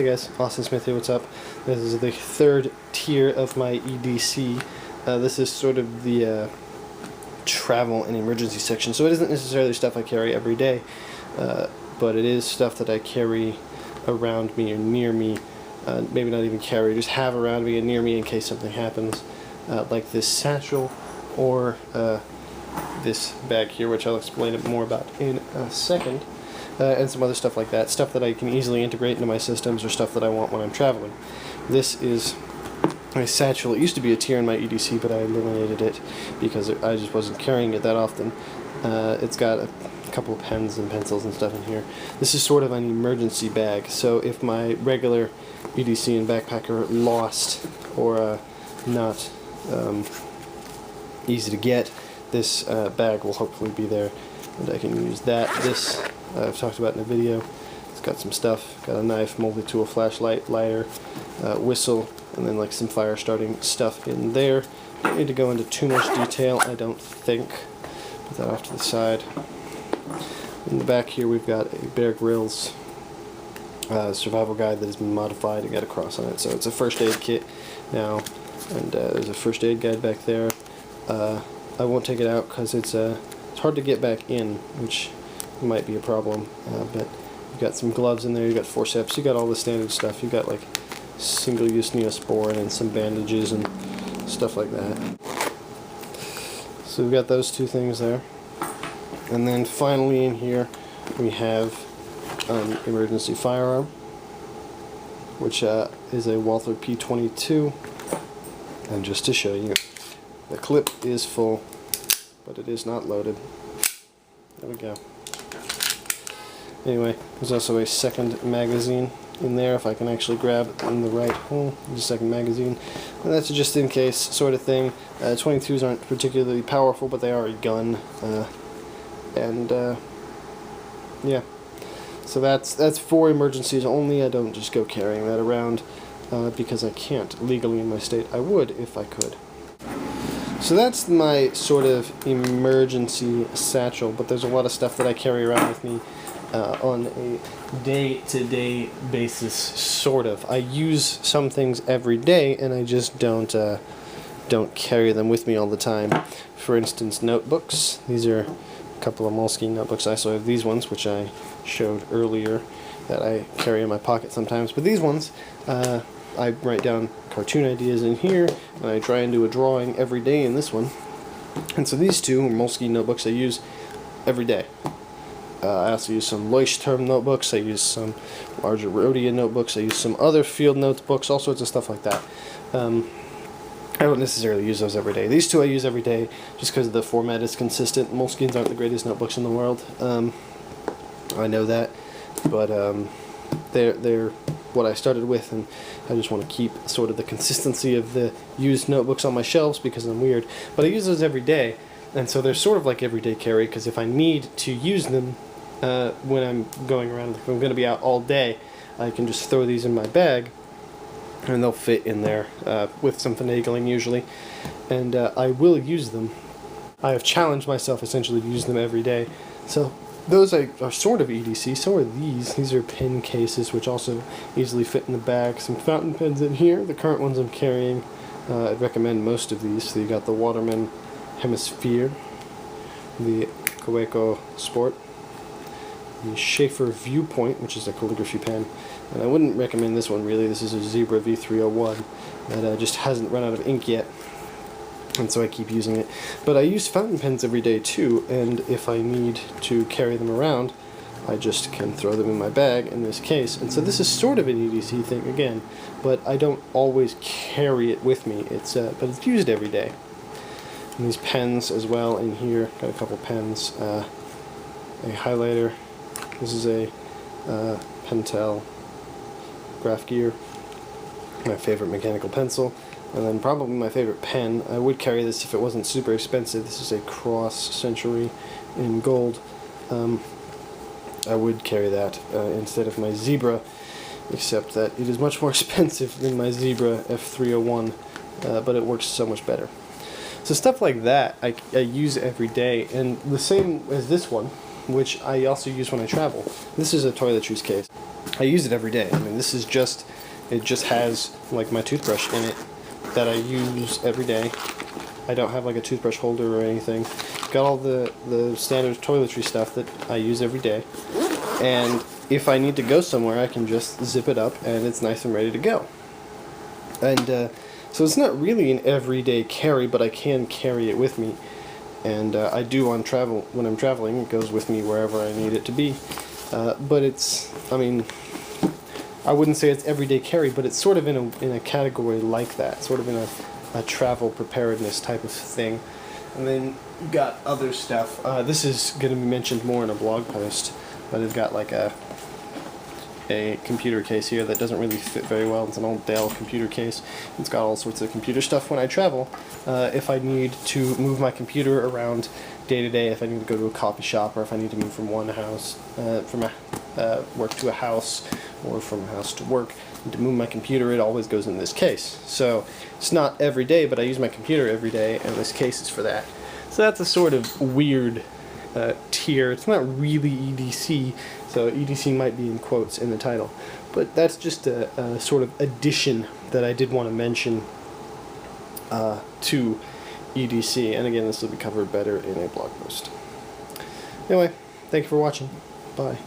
Hey guys, Austin Smith here, what's up? This is the third tier of my EDC. This is sort of the travel and emergency section, so it isn't necessarily stuff I carry every day, but it is stuff that I carry around me or near me, maybe not even carry, just have around me and near me in case something happens, like this satchel or this bag here, which I'll explain it more about in a second. And some other stuff like that, stuff that I can easily integrate into my systems or stuff that I want when I'm traveling. This is my satchel. It used to be a tier in my EDC, but I eliminated it because I just wasn't carrying it that often. It's got a couple of pens and pencils and stuff in here. This is sort of an emergency bag, so if my regular EDC and backpack are lost or not easy to get, this bag will hopefully be there, and I can use that. This I've talked about in a video. It's got some stuff, got a knife, multi-tool, flashlight, lighter, whistle, and then like some fire starting stuff in there. Don't need to go into too much detail, I don't think. Put that off to the side. In the back here we've got a Bear Grylls survival guide that has been modified and got a cross on it. So it's a first aid kit now, and there's a first aid guide back there. I won't take it out because it's hard to get back in, which might be a problem, but you've got some gloves in there, you've got forceps, you got all the standard stuff, you've got like single-use Neosporin and some bandages and stuff like that. So we've got those two things there. And then finally in here we have an emergency firearm, which is a Walther P22. And just to show you, the clip is full, but it is not loaded. There we go. Anyway, there's also a second magazine in there, if I can actually grab in the right hole. There's a second magazine. And that's just in case sort of thing. 22s aren't particularly powerful, but they are a gun. Yeah. So that's for emergencies only. I don't just go carrying that around because I can't legally in my state. I would if I could. So that's my sort of emergency satchel, but there's a lot of stuff that I carry around with me on a day-to-day basis, sort of. I use some things every day, and I just don't carry them with me all the time. For instance, notebooks. These are a couple of Moleskine notebooks. I also have these ones, which I showed earlier, that I carry in my pocket sometimes. But these ones, I write down cartoon ideas in here, and I try and do a drawing every day in this one. And so these two Moleskine notebooks I use every day. I also use some Leuchtturm notebooks, I use some larger Rhodian notebooks, I use some other field notebooks, all sorts of stuff like that. I don't necessarily use those every day. These two I use every day just because the format is consistent. Moleskines aren't the greatest notebooks in the world. I know that, but they're what I started with, and I just want to keep sort of the consistency of the used notebooks on my shelves because I'm weird. But I use those every day, and so they're sort of like everyday carry, because if I need to use them when I'm going around, if I'm going to be out all day, I can just throw these in my bag, and they'll fit in there with some finagling usually, and I will use them. I have challenged myself essentially to use them every day. So those are sort of EDC. So are these. These are pen cases, which also easily fit in the bag. Some fountain pens in here. The current ones I'm carrying, I'd recommend most of these. So you got the Waterman Hemisphere, the Coeco Sport, the Schaefer Viewpoint, which is a calligraphy pen, and I wouldn't recommend this one really. This is a Zebra V301 that just hasn't run out of ink yet, and so I keep using it. But I use fountain pens every day too, and if I need to carry them around, I just can throw them in my bag in this case. And so this is sort of an EDC thing again, but I don't always carry it with me. But it's used every day. And these pens as well in here, got a couple pens, a highlighter. This is a Pentel Graph Gear, my favorite mechanical pencil, and then probably my favorite pen. I would carry this if it wasn't super expensive. This is a Cross Century in gold. I would carry that instead of my Zebra, except that it is much more expensive than my Zebra F301, but it works so much better. So stuff like that I use every day, and the same as this one, which I also use when I travel. This is a toiletries case. I use it every day. I mean, this is just, it just has like my toothbrush in it that I use every day. I don't have like a toothbrush holder or anything. Got all the standard toiletry stuff that I use every day. And if I need to go somewhere, I can just zip it up and it's nice and ready to go. And so it's not really an everyday carry, but I can carry it with me. And I do on travel, when I'm traveling, it goes with me wherever I need it to be. But it's, I mean, I wouldn't say it's everyday carry, but it's sort of in a category like that, sort of in a travel preparedness type of thing. And then you got other stuff. This is going to be mentioned more in a blog post, but it's got like a computer case here that doesn't really fit very well. It's an old Dell computer case. It's got all sorts of computer stuff when I travel. If I need to move my computer around day to day, if I need to go to a coffee shop, or if I need to move from one house, from work to a house, or from a house to work, and to move my computer, it always goes in this case. So it's not every day, but I use my computer every day, and this case is for that. So that's a sort of weird Teir. It's not really EDC, so EDC might be in quotes in the title, but that's just a sort of addition that I did want to mention to EDC, and again, this will be covered better in a blog post. Anyway, thank you for watching. Bye.